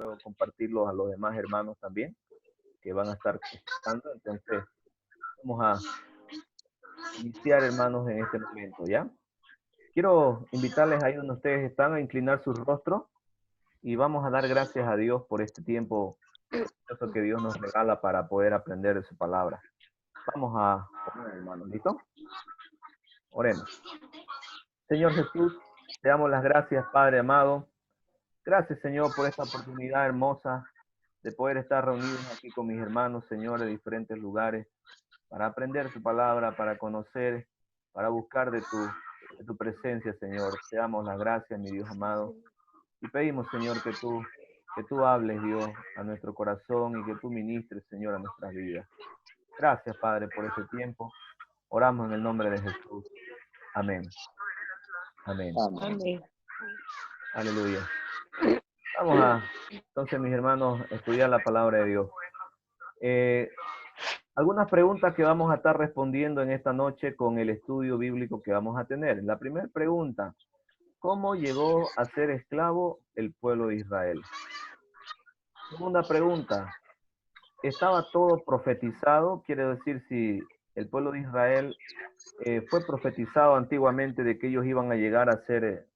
puedo compartirlos a los demás hermanos también, que van a estar escuchando. Entonces, vamos a iniciar, hermanos, en este momento, ¿ya? Quiero invitarles ahí donde ustedes están a inclinar sus rostros y vamos a dar gracias a Dios por este tiempo que Dios nos regala para poder aprender de su palabra. Vamos a orar, hermanos, ¿listo? Oremos. Señor Jesús, te damos las gracias, Padre amado. Gracias, Señor, por esta oportunidad hermosa de poder estar reunidos aquí con mis hermanos, Señor, de diferentes lugares, para aprender tu palabra, para conocer, para buscar de tu presencia, Señor. Te damos las gracias, mi Dios amado. Y pedimos, Señor, que tú hables, Dios, a nuestro corazón y que tú ministres, Señor, a nuestras vidas. Gracias, Padre, por este tiempo. Oramos en el nombre de Jesús. Amén. Amén. Amén. Aleluya. Vamos a, entonces, mis hermanos, estudiar la palabra de Dios. Algunas preguntas que vamos a estar respondiendo en esta noche con el estudio bíblico que vamos a tener. La primera pregunta, ¿cómo llegó a ser esclavo el pueblo de Israel? Segunda pregunta, ¿estaba todo profetizado? Quiere decir, si el pueblo de Israel fue profetizado antiguamente de que ellos iban a llegar a ser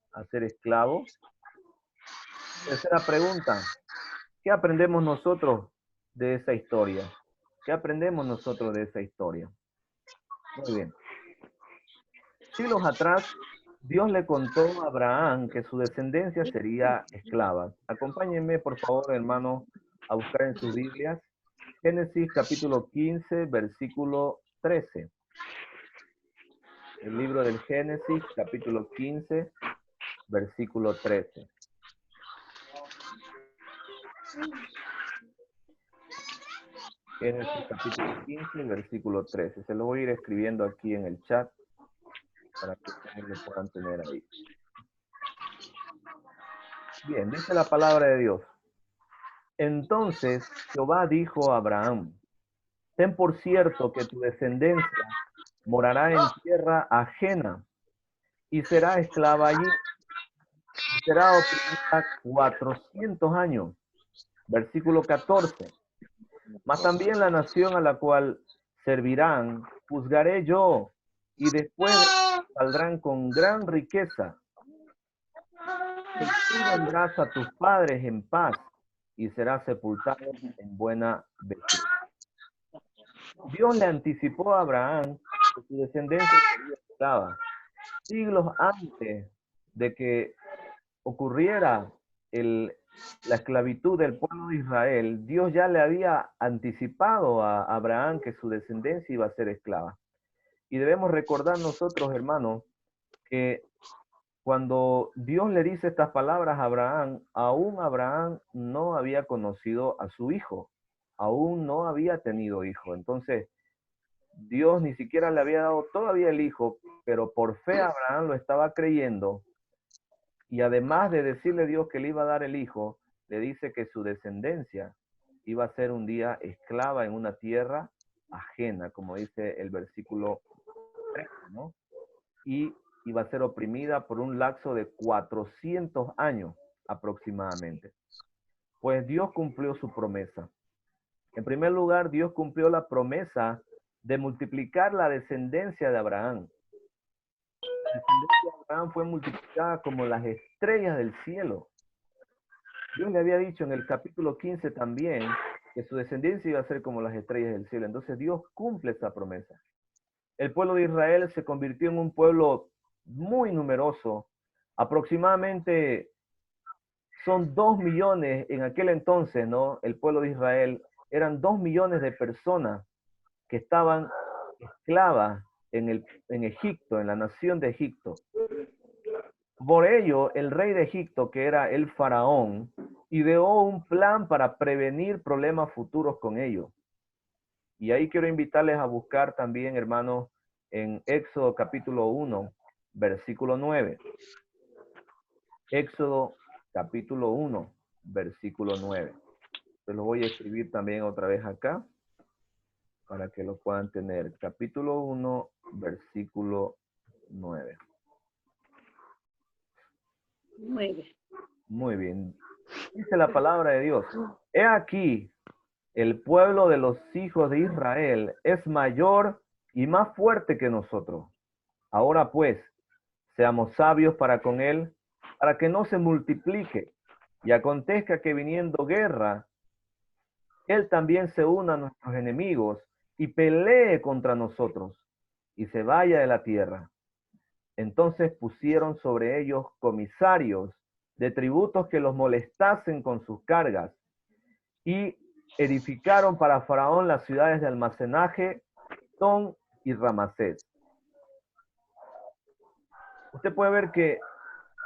esclavos. Tercera pregunta, ¿qué aprendemos nosotros de esa historia? ¿Qué aprendemos nosotros de esa historia? Muy bien. Siglos atrás, Dios le contó a Abraham que su descendencia sería esclava. Acompáñenme, por favor, hermano, a buscar en sus Biblias Génesis capítulo 15, versículo 13. El libro del Génesis capítulo 15, versículo 13. Génesis capítulo 15, versículo 13. Se lo voy a ir escribiendo aquí en el chat para que ustedes lo puedan tener ahí. Bien, dice la palabra de Dios. Entonces Jehová dijo a Abraham, ten por cierto que tu descendencia morará en tierra ajena y será esclava allí. Y será oprimida 400 años. Versículo 14. Mas también la nación a la cual servirán, juzgaré yo, y después saldrán con gran riqueza. Y tú vendrás a tus padres en paz, y serás sepultado en buena vejez. Dios le anticipó a Abraham que su descendencia sería esclava. Siglos antes de que ocurriera la esclavitud del pueblo de Israel, Dios ya le había anticipado a Abraham que su descendencia iba a ser esclava. Y debemos recordar nosotros, hermanos, que cuando Dios le dice estas palabras a Abraham, aún Abraham no había conocido a su hijo, aún no había tenido hijo. Entonces, Dios ni siquiera le había dado todavía el hijo, pero por fe Abraham lo estaba creyendo. Y además de decirle a Dios que le iba a dar el hijo, le dice que su descendencia iba a ser un día esclava en una tierra ajena, como dice el versículo 3, ¿no? Y iba a ser oprimida por un lapso de 400 años aproximadamente. Pues Dios cumplió su promesa. En primer lugar, Dios cumplió la promesa de multiplicar la descendencia de Abraham. La descendencia de Abraham fue multiplicada como las estrellas del cielo. Dios le había dicho en el capítulo 15 también que su descendencia iba a ser como las estrellas del cielo. Entonces Dios cumple esa promesa. El pueblo de Israel se convirtió en un pueblo muy numeroso. Aproximadamente son 2 millones en aquel entonces, ¿no? El pueblo de Israel eran 2 millones de personas que estaban esclavas en Egipto, en la nación de Egipto. Por ello, el rey de Egipto, que era el faraón, ideó un plan para prevenir problemas futuros con ellos. Y ahí quiero invitarles a buscar también, hermanos, en Éxodo capítulo 1, versículo 9. Éxodo capítulo 1, versículo 9. Se lo voy a escribir también otra vez acá para que lo puedan tener. Capítulo 1, versículo 9. 9. Muy bien. Dice la palabra de Dios. He aquí, el pueblo de los hijos de Israel es mayor y más fuerte que nosotros. Ahora pues, seamos sabios para con él, para que no se multiplique. Y acontezca que viniendo guerra, él también se una a nuestros enemigos y pelee contra nosotros y se vaya de la tierra. Entonces pusieron sobre ellos comisarios de tributos que los molestasen con sus cargas y edificaron para Faraón las ciudades de almacenaje, Pitón y Ramasés. Usted puede ver que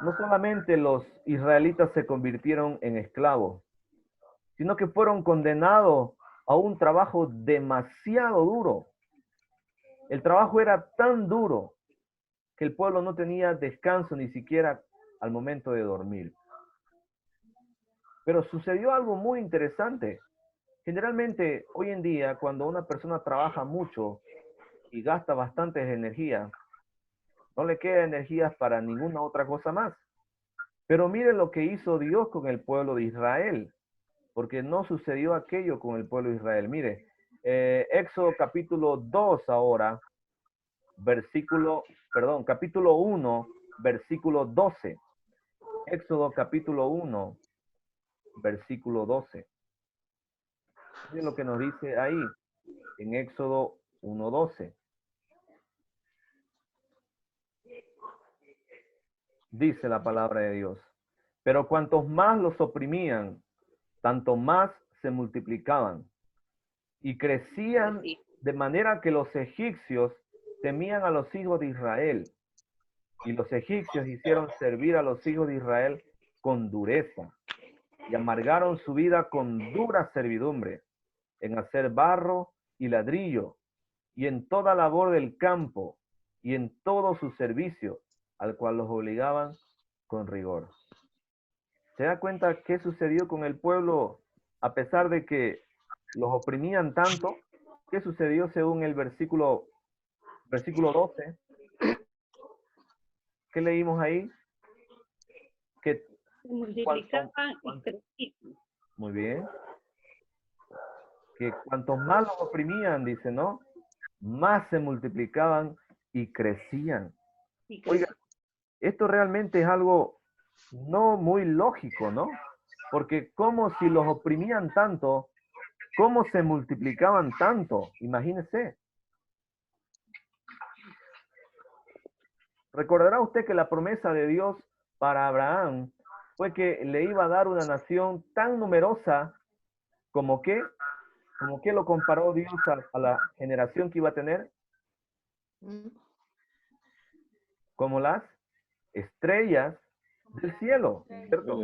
no solamente los israelitas se convirtieron en esclavos, sino que fueron condenados a un trabajo demasiado duro. El trabajo era tan duro que el pueblo no tenía descanso ni siquiera al momento de dormir. Pero sucedió algo muy interesante. Generalmente, hoy en día, cuando una persona trabaja mucho y gasta bastantes energía, no le queda energía para ninguna otra cosa más. Pero mire lo que hizo Dios con el pueblo de Israel, porque no sucedió aquello con el pueblo de Israel. Mire, Éxodo capítulo 2 ahora, capítulo 1, versículo 12. Éxodo capítulo 1, versículo 12. Miren lo que nos dice ahí, en Éxodo 1:12. Dice la palabra de Dios. Pero cuantos más los oprimían, tanto más se multiplicaban y crecían de manera que los egipcios temían a los hijos de Israel. Y los egipcios hicieron servir a los hijos de Israel con dureza y amargaron su vida con dura servidumbre en hacer barro y ladrillo y en toda labor del campo y en todo su servicio, al cual los obligaban con rigor. ¿Se da cuenta qué sucedió con el pueblo a pesar de que los oprimían tanto? ¿Qué sucedió según el versículo 12? ¿Qué leímos ahí? Que multiplicaban y crecían. muy bien. Que cuantos más los oprimían, dice, ¿no? Más se multiplicaban y crecían. Oiga, esto realmente es algo no muy lógico, ¿no? Porque como si los oprimían tanto, ¿cómo se multiplicaban tanto? Imagínese. Recordará usted que la promesa de Dios para Abraham fue que le iba a dar una nación tan numerosa como que lo comparó Dios a la generación que iba a tener, como las estrellas del cielo, ¿cierto?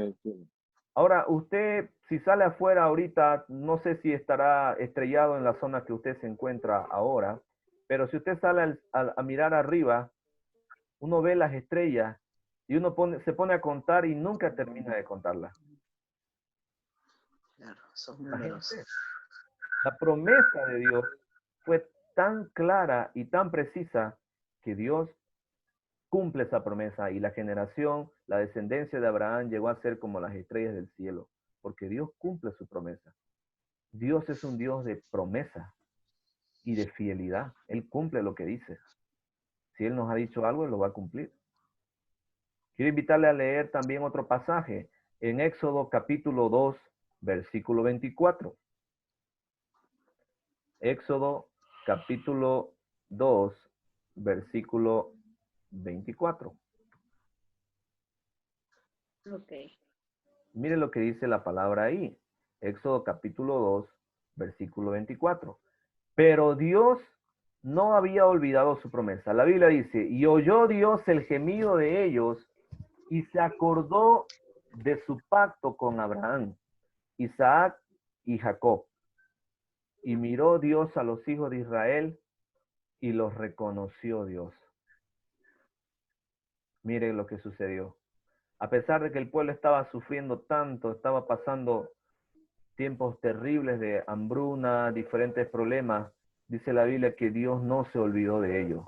Ahora, usted, si sale afuera ahorita, no sé si estará estrellado en la zona que usted se encuentra ahora, pero si usted sale a mirar arriba, uno ve las estrellas y uno se pone a contar y nunca termina de contarlas. Claro, son números. La promesa de Dios fue tan clara y tan precisa que Dios cumple esa promesa y la generación, la descendencia de Abraham llegó a ser como las estrellas del cielo, porque Dios cumple su promesa. Dios es un Dios de promesa y de fidelidad. Él cumple lo que dice. Si Él nos ha dicho algo, Él lo va a cumplir. Quiero invitarle a leer también otro pasaje en Éxodo capítulo 2, versículo 24. Éxodo capítulo 2, versículo 24. Ok. Mire lo que dice la palabra ahí. Éxodo capítulo 2, versículo 24. Pero Dios no había olvidado su promesa. La Biblia dice, y oyó Dios el gemido de ellos y se acordó de su pacto con Abraham, Isaac y Jacob. Y miró Dios a los hijos de Israel y los reconoció Dios. Mire lo que sucedió. A pesar de que el pueblo estaba sufriendo tanto, estaba pasando tiempos terribles de hambruna, diferentes problemas, dice la Biblia que Dios no se olvidó de ellos.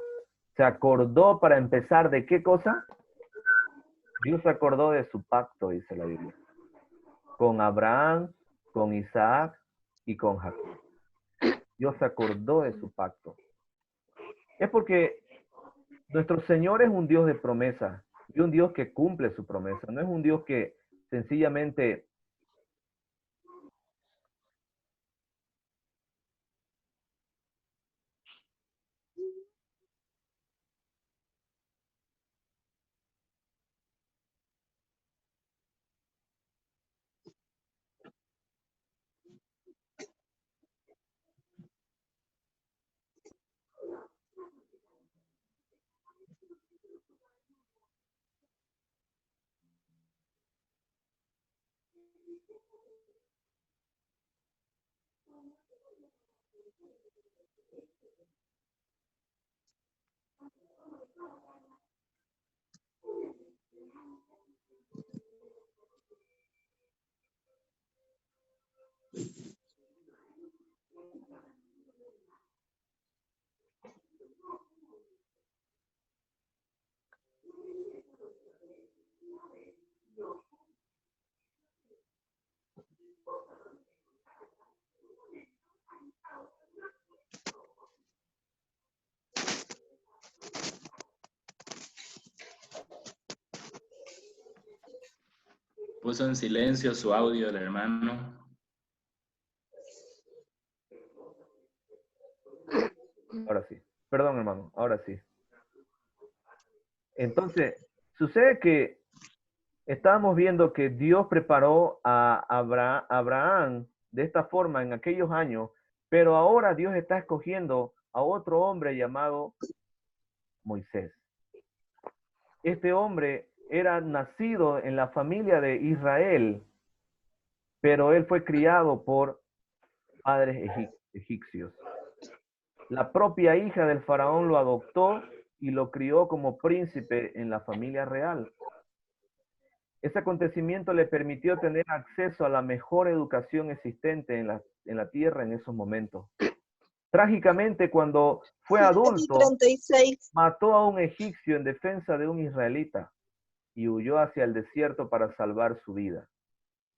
Se acordó para empezar de qué cosa? Dios se acordó de su pacto, dice la Biblia. con Abraham, con Isaac y con Jacob. Dios se acordó de su pacto. Es porque nuestro Señor es un Dios de promesa y un Dios que cumple su promesa. No es un Dios que sencillamente Puso en silencio su audio el hermano. Ahora sí. Perdón, hermano. Ahora sí. Entonces, sucede que estábamos viendo que Dios preparó a Abraham de esta forma en aquellos años, pero ahora Dios está escogiendo a otro hombre llamado Moisés. Este hombre era nacido en la familia de Israel, pero él fue criado por padres egipcios. La propia hija del faraón lo adoptó y lo crió como príncipe en la familia real. Ese acontecimiento le permitió tener acceso a la mejor educación existente en la tierra en esos momentos. Trágicamente, cuando fue adulto, 36. mató a un egipcio en defensa de un israelita y huyó hacia el desierto para salvar su vida.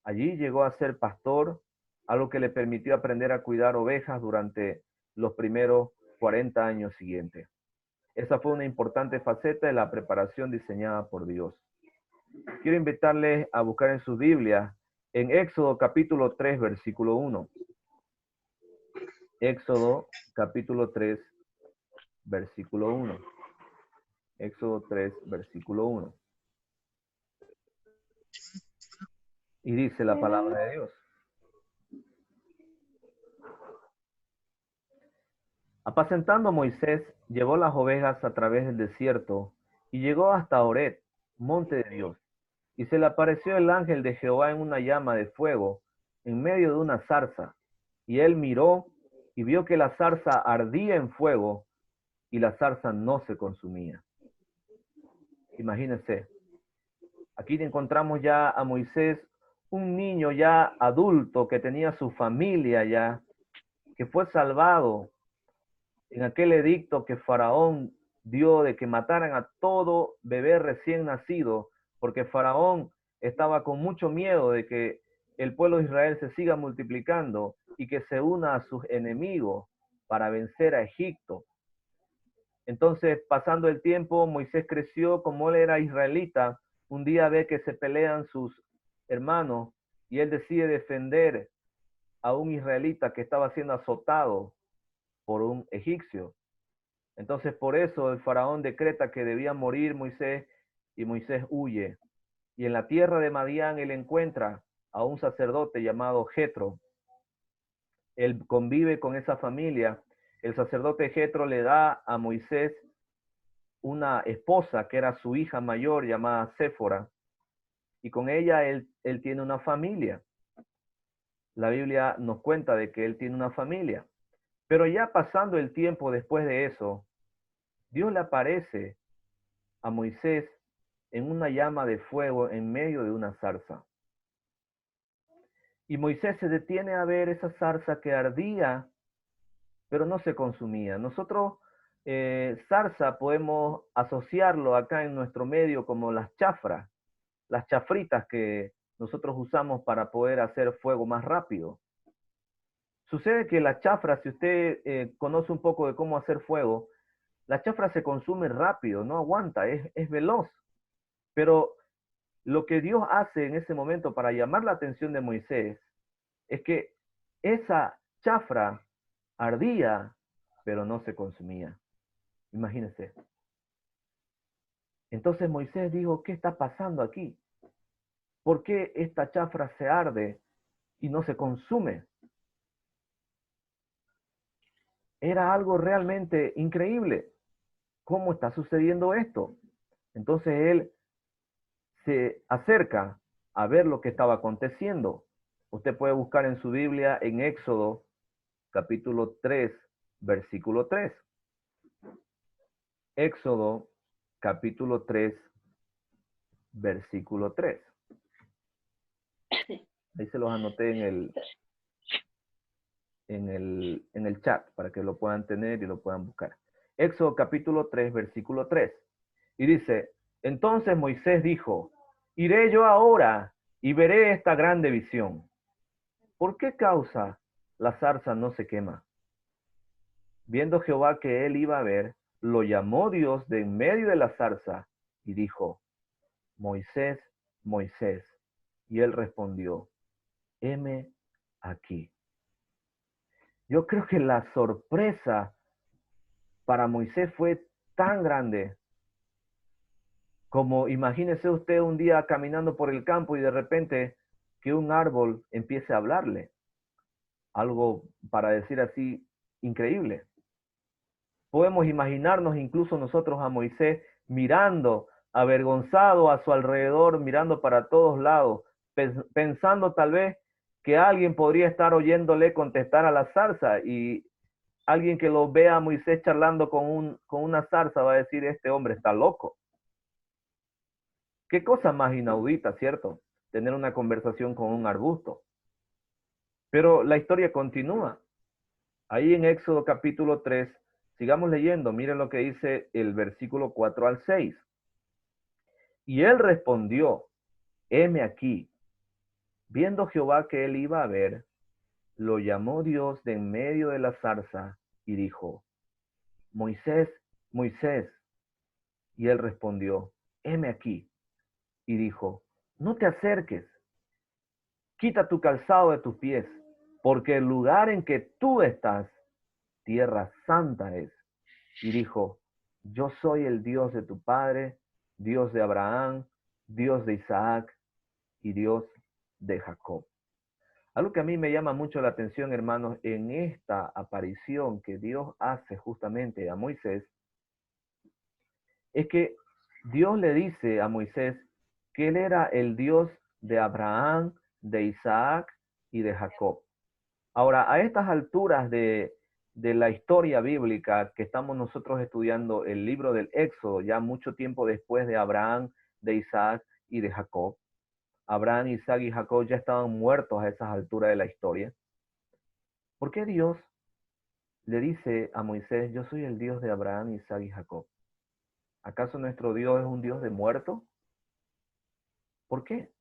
Allí llegó a ser pastor, algo que le permitió aprender a cuidar ovejas durante los primeros 40 años siguientes. Esa fue una importante faceta de la preparación diseñada por Dios. Quiero invitarles a buscar en sus Biblias en Éxodo capítulo 3, versículo 1. Éxodo capítulo 3, versículo 1. Éxodo 3, versículo 1. Y dice la palabra de Dios. Apacentando Moisés, llevó las ovejas a través del desierto y llegó hasta Horeb, monte de Dios. Y se le apareció el ángel de Jehová en una llama de fuego, en medio de una zarza. Y él miró y vio que la zarza ardía en fuego y la zarza no se consumía. Imagínense, aquí encontramos ya a Moisés, un niño ya adulto que tenía su familia ya, que fue salvado en aquel edicto que Faraón dio de que mataran a todo bebé recién nacido, porque Faraón estaba con mucho miedo de que el pueblo de Israel se siga multiplicando y que se una a sus enemigos para vencer a Egipto. Entonces, pasando el tiempo, Moisés creció, como él era israelita, un día ve que se pelean sus hermanos y él decide defender a un israelita que estaba siendo azotado por un egipcio. Entonces, por eso el faraón decreta que debía morir Moisés y Moisés huye. Y en la tierra de Madián él encuentra a un sacerdote llamado Jetro. Él convive con esa familia. El sacerdote Jetro le da a Moisés una esposa que era su hija mayor llamada Séfora. Y con ella él tiene una familia. La Biblia nos cuenta de que él tiene una familia. Pero ya pasando el tiempo después de eso, Dios le aparece a Moisés en una llama de fuego en medio de una zarza. Y Moisés se detiene a ver esa zarza que ardía, pero no se consumía. Nosotros, zarza, podemos asociarlo acá en nuestro medio como las chafras, las chafritas que nosotros usamos para poder hacer fuego más rápido. Sucede que la chafra, si usted conoce un poco de cómo hacer fuego, la chafra se consume rápido, no aguanta, es veloz. Pero lo que Dios hace en ese momento para llamar la atención de Moisés es que esa chafra ardía, pero no se consumía. Imagínense. Entonces Moisés dijo, ¿qué está pasando aquí? ¿Por qué esta chafra se arde y no se consume? Era algo realmente increíble. ¿Cómo está sucediendo esto? Entonces él se acerca a ver lo que estaba aconteciendo. Usted puede buscar en su Biblia en Éxodo capítulo 3, versículo 3. Éxodo capítulo 3, versículo 3. Ahí se los anoté en el chat para que lo puedan tener y lo puedan buscar. Éxodo capítulo 3, versículo 3. Y dice, entonces Moisés dijo, iré yo ahora y veré esta grande visión. ¿Por qué causa la zarza no se quema? Viendo Jehová que él iba a ver, lo llamó Dios de en medio de la zarza y dijo, Moisés, Moisés. Y él respondió, heme aquí. Yo creo que la sorpresa para Moisés fue tan grande como imagínese usted un día caminando por el campo y de repente que un árbol empiece a hablarle. Algo, para decir así, increíble. Podemos imaginarnos incluso nosotros a Moisés mirando, avergonzado a su alrededor, mirando para todos lados, pensando tal vez que alguien podría estar oyéndole contestar a la zarza y alguien que lo vea a Moisés charlando con una zarza va a decir, este hombre está loco. Qué cosa más inaudita, ¿cierto? Tener una conversación con un arbusto. Pero la historia continúa. Ahí en Éxodo capítulo 3, sigamos leyendo, miren lo que dice el versículo 4 al 6. Y él respondió, heme aquí. Viendo Jehová que él iba a ver, lo llamó Dios de en medio de la zarza y dijo, Moisés, Moisés. Y él respondió, heme aquí. Y dijo, no te acerques, quita tu calzado de tus pies, porque el lugar en que tú estás, tierra santa es. Y dijo, yo soy el Dios de tu padre, Dios de Abraham, Dios de Isaac y Dios de Jacob. Algo que a mí me llama mucho la atención, hermanos, en esta aparición que Dios hace justamente a Moisés, es que Dios le dice a Moisés que él era el Dios de Abraham, de Isaac y de Jacob. Ahora, a estas alturas de la historia bíblica que estamos nosotros estudiando el libro del Éxodo, ya mucho tiempo después de Abraham, de Isaac y de Jacob. Abraham, Isaac y Jacob ya estaban muertos a esas alturas de la historia. ¿Por qué Dios le dice a Moisés, yo soy el Dios de Abraham, Isaac y Jacob? ¿Acaso nuestro Dios es un Dios de muertos? ¿Por qué?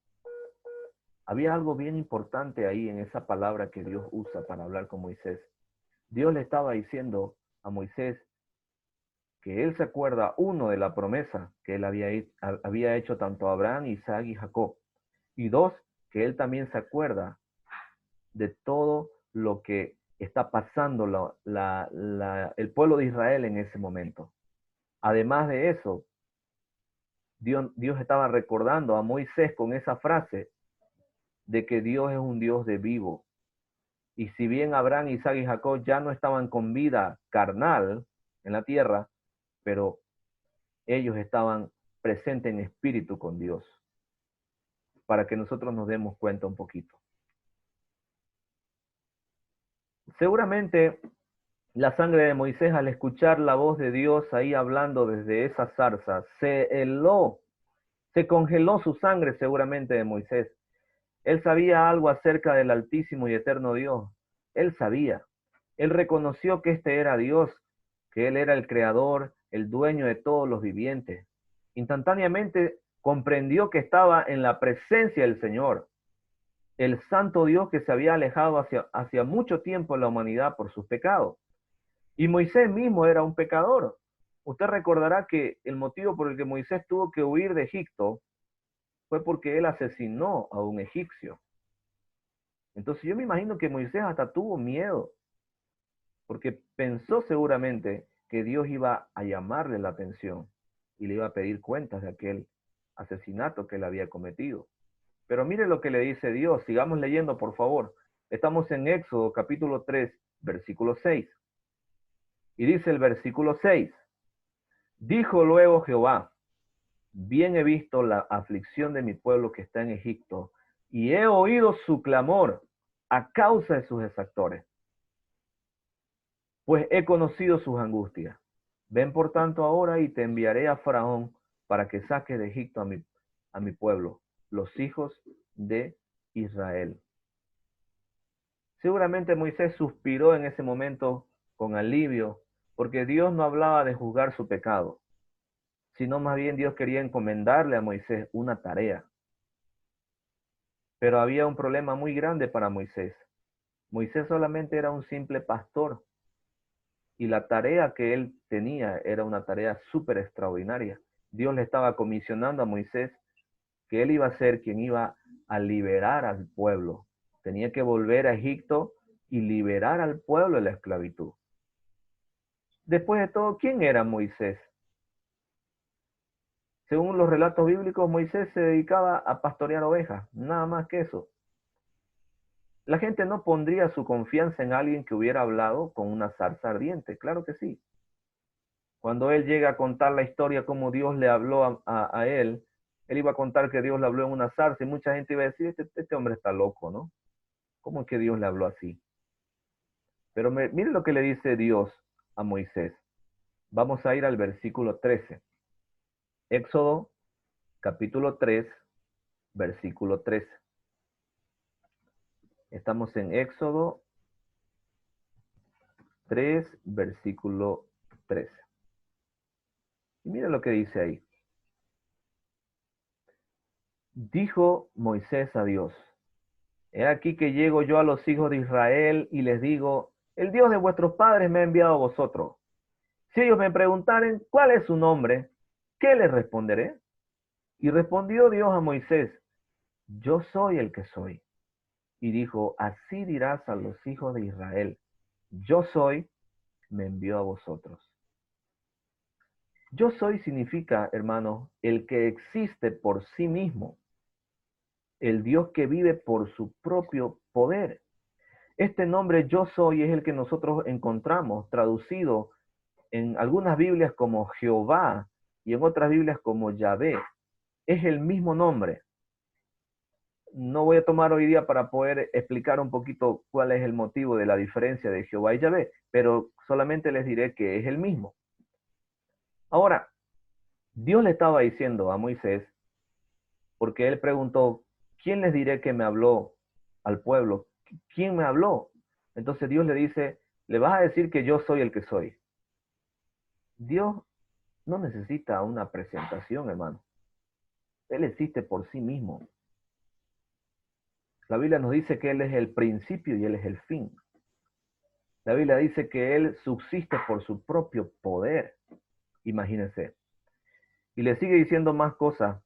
Había algo bien importante ahí en esa palabra que Dios usa para hablar con Moisés. Dios le estaba diciendo a Moisés que él se acuerda, uno, de la promesa que él había hecho tanto a Abraham, Isaac y Jacob. Y dos, que él también se acuerda de todo lo que está pasando el pueblo de Israel en ese momento. Además de eso, Dios estaba recordando a Moisés con esa frase de que Dios es un Dios de vivo. Y si bien Abraham, Isaac y Jacob ya no estaban con vida carnal en la tierra, pero ellos estaban presentes en espíritu con Dios, para que nosotros nos demos cuenta un poquito. Seguramente la sangre de Moisés, al escuchar la voz de Dios ahí hablando desde esa zarza, se congeló su sangre seguramente de Moisés. Él sabía algo acerca del altísimo y eterno Dios. Él sabía. Él reconoció que este era Dios, que Él era el creador, el dueño de todos los vivientes. Instantáneamente comprendió que estaba en la presencia del Señor. el santo Dios que se había alejado hacia mucho tiempo de la humanidad por sus pecados. Y Moisés mismo era un pecador. Usted recordará que el motivo por el que Moisés tuvo que huir de Egipto fue porque él asesinó a un egipcio. Entonces yo me imagino que Moisés hasta tuvo miedo, porque pensó seguramente que Dios iba a llamarle la atención y le iba a pedir cuentas de aquel asesinato que él había cometido. Pero mire lo que le dice Dios. Sigamos leyendo, por favor. Estamos en Éxodo capítulo 3, versículo 6. Y dice el versículo 6. Dijo luego Jehová, bien he visto la aflicción de mi pueblo que está en Egipto, y he oído su clamor a causa de sus exactores, pues he conocido sus angustias. Ven por tanto ahora y te enviaré a Faraón para que saque de Egipto a mi pueblo, los hijos de Israel. Seguramente Moisés suspiró en ese momento con alivio, porque Dios no hablaba de juzgar su pecado, sino más bien Dios quería encomendarle a Moisés una tarea. Pero había un problema muy grande para Moisés. Moisés solamente era un simple pastor, y la tarea que él tenía era una tarea súper extraordinaria. Dios le estaba comisionando a Moisés que él iba a ser quien iba a liberar al pueblo. Tenía que volver a Egipto y liberar al pueblo de la esclavitud. Después de todo, ¿quién era Moisés? Según los relatos bíblicos, Moisés se dedicaba a pastorear ovejas, nada más que eso. La gente no pondría su confianza en alguien que hubiera hablado con una zarza ardiente, claro que sí. Cuando él llega a contar la historia, cómo Dios le habló a él iba a contar que Dios le habló en una zarza y mucha gente iba a decir, este hombre está loco, ¿no? ¿Cómo es que Dios le habló así? Pero mire lo que le dice Dios a Moisés. Vamos a ir al versículo 13. Éxodo, capítulo 3, versículo 13. Estamos en Éxodo 3, versículo 13. Y mire lo que dice ahí. Dijo Moisés a Dios, he aquí que llego yo a los hijos de Israel y les digo, el Dios de vuestros padres me ha enviado a vosotros. Si ellos me preguntaren, ¿cuál es su nombre? ¿Qué les responderé? Y respondió Dios a Moisés, yo soy el que soy. Y dijo, así dirás a los hijos de Israel, yo soy, me envió a vosotros. Yo soy significa, hermano, el que existe por sí mismo, el Dios que vive por su propio poder. Este nombre yo soy es el que nosotros encontramos traducido en algunas Biblias como Jehová y en otras Biblias como Yahvé. Es el mismo nombre. No voy a tomar hoy día para poder explicar un poquito cuál es el motivo de la diferencia de Jehová y Yahvé, pero solamente les diré que es el mismo. Ahora, Dios le estaba diciendo a Moisés, porque él preguntó, ¿quién les diré que me habló al pueblo? ¿Quién me habló? Entonces Dios le dice, le vas a decir que yo soy el que soy. Dios no necesita una presentación, hermano. Él existe por sí mismo. La Biblia nos dice que Él es el principio y Él es el fin. La Biblia dice que Él subsiste por su propio poder. Imagínense. Y le sigue diciendo más cosas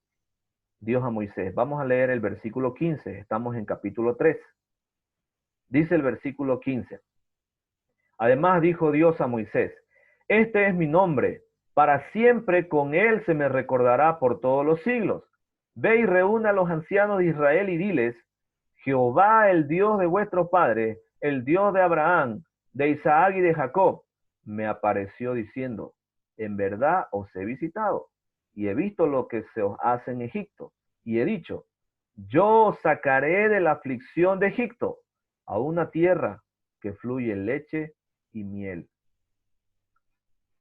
Dios a Moisés. Vamos a leer el versículo 15. Estamos en capítulo 3. Dice el versículo 15. Además dijo Dios a Moisés, este es mi nombre, para siempre con él se me recordará por todos los siglos. Ve y reúne a los ancianos de Israel y diles, Jehová, el Dios de vuestros padres, el Dios de Abraham, de Isaac y de Jacob, me apareció diciendo, en verdad os he visitado y he visto lo que se os hace en Egipto. Y he dicho, yo os sacaré de la aflicción de Egipto a una tierra que fluye leche y miel.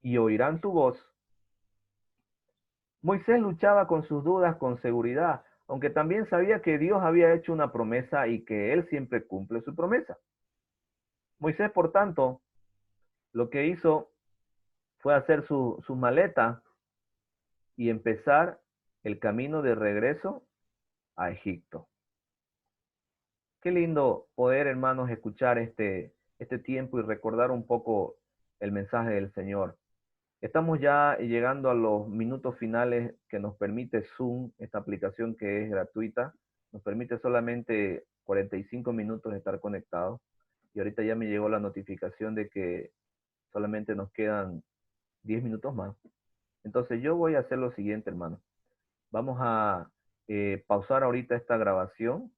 Y oirán tu voz. Moisés luchaba con sus dudas con seguridad, aunque también sabía que Dios había hecho una promesa y que Él siempre cumple su promesa. Moisés, por tanto, lo que hizo fue hacer su maleta y empezar el camino de regreso a Egipto. Qué lindo poder, hermanos, escuchar este tiempo y recordar un poco el mensaje del Señor. Estamos ya llegando a los minutos finales que nos permite Zoom, esta aplicación que es gratuita. Nos permite solamente 45 minutos de estar conectados. Y ahorita ya me llegó la notificación de que solamente nos quedan 10 minutos más. Entonces yo voy a hacer lo siguiente, hermano. Vamos a pausar ahorita esta grabación